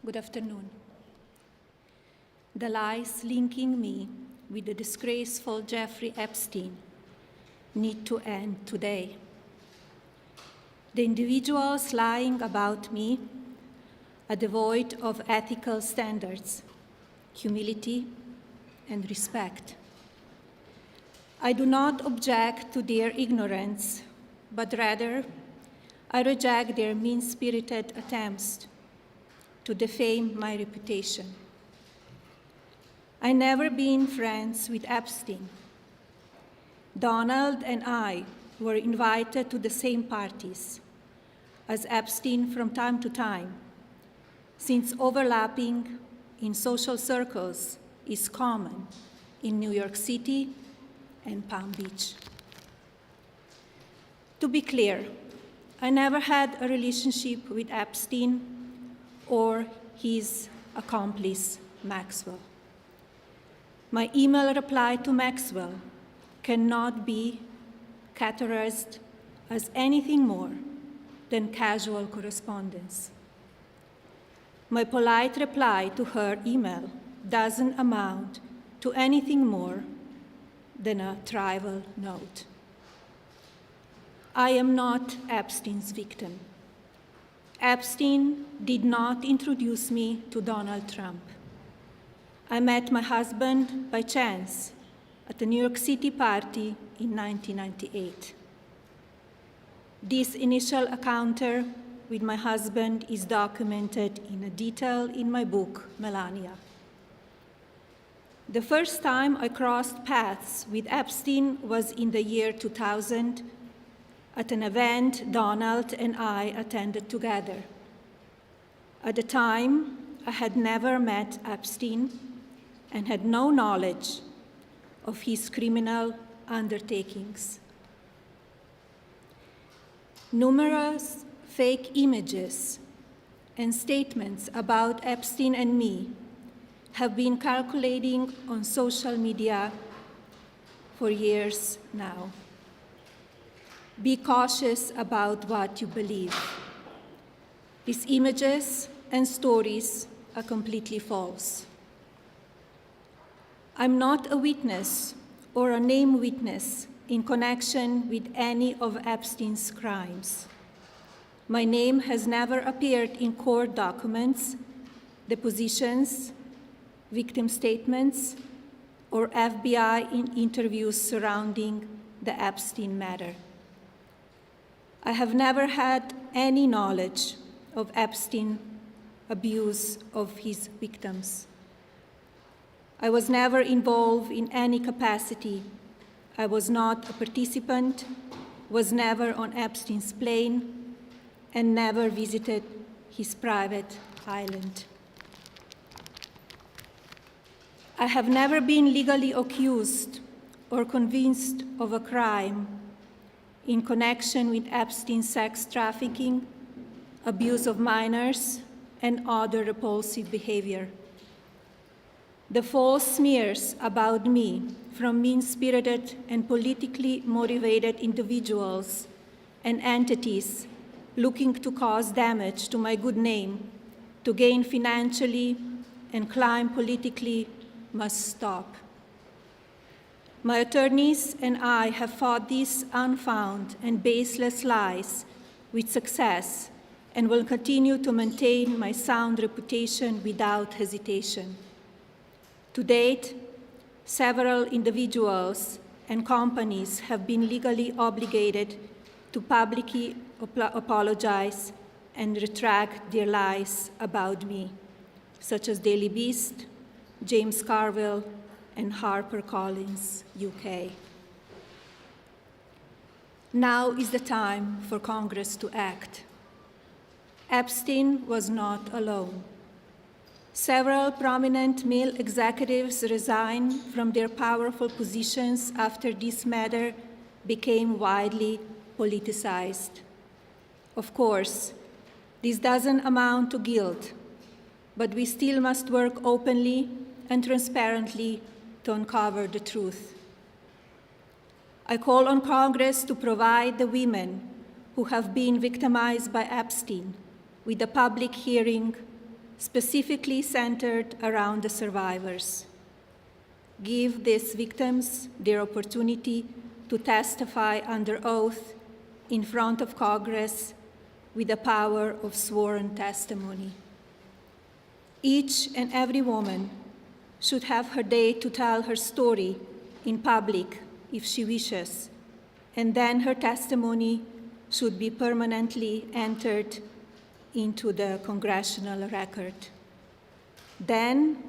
Good afternoon. The lies linking me with the disgraceful Jeffrey Epstein need to end today. The individuals lying about me are devoid of ethical standards, humility, and respect. I do not object to their ignorance, but rather I reject their mean-spirited attempts to defame my reputation. I never been friends with Epstein. Donald and I were invited to the same parties as Epstein from time to time, since overlapping in social circles is common in New York City and Palm Beach. To be clear, I never had a relationship with Epstein or his accomplice, Maxwell. My email reply to Maxwell cannot be categorized as anything more than casual correspondence. My polite reply to her email doesn't amount to anything more than a trivial note. I am not Epstein's victim. Epstein did not introduce me to Donald Trump. I met my husband by chance at a New York City party in 1998. This initial encounter with my husband is documented in detail in my book, Melania. The first time I crossed paths with Epstein was in the year 2000 at an event Donald and I attended together. At the time, I had never met Epstein and had no knowledge of his criminal undertakings. Numerous fake images and statements about Epstein and me have been circulating on social media for years now. Be cautious about what you believe. These images and stories are completely false. I'm not a witness or a named witness in connection with any of Epstein's crimes. My name has never appeared in court documents, depositions, victim statements, or FBI interviews surrounding the Epstein matter. I have never had any knowledge of Epstein's abuse of his victims. I was never involved in any capacity. I was not a participant, was never on Epstein's plane, and never visited his private island. I have never been legally accused or convinced of a crime in connection with Epstein's sex trafficking, abuse of minors, and other repulsive behavior. The false smears about me from mean-spirited and politically motivated individuals and entities looking to cause damage to my good name, to gain financially and climb politically, must stop. My attorneys and I have fought these unfounded and baseless lies with success and will continue to maintain my sound reputation without hesitation. To date, several individuals and companies have been legally obligated to publicly apologize and retract their lies about me, such as Daily Beast, James Carville, and HarperCollins, UK. Now is the time for Congress to act. Epstein was not alone. Several prominent male executives resigned from their powerful positions after this matter became widely politicized. Of course, this doesn't amount to guilt, but we still must work openly and transparently to uncover the truth. I call on Congress to provide the women who have been victimized by Epstein with a public hearing specifically centered around the survivors. Give these victims their opportunity to testify under oath in front of Congress with the power of sworn testimony. Each and every woman should have her day to tell her story in public if she wishes, and then her testimony should be permanently entered into the congressional record. Then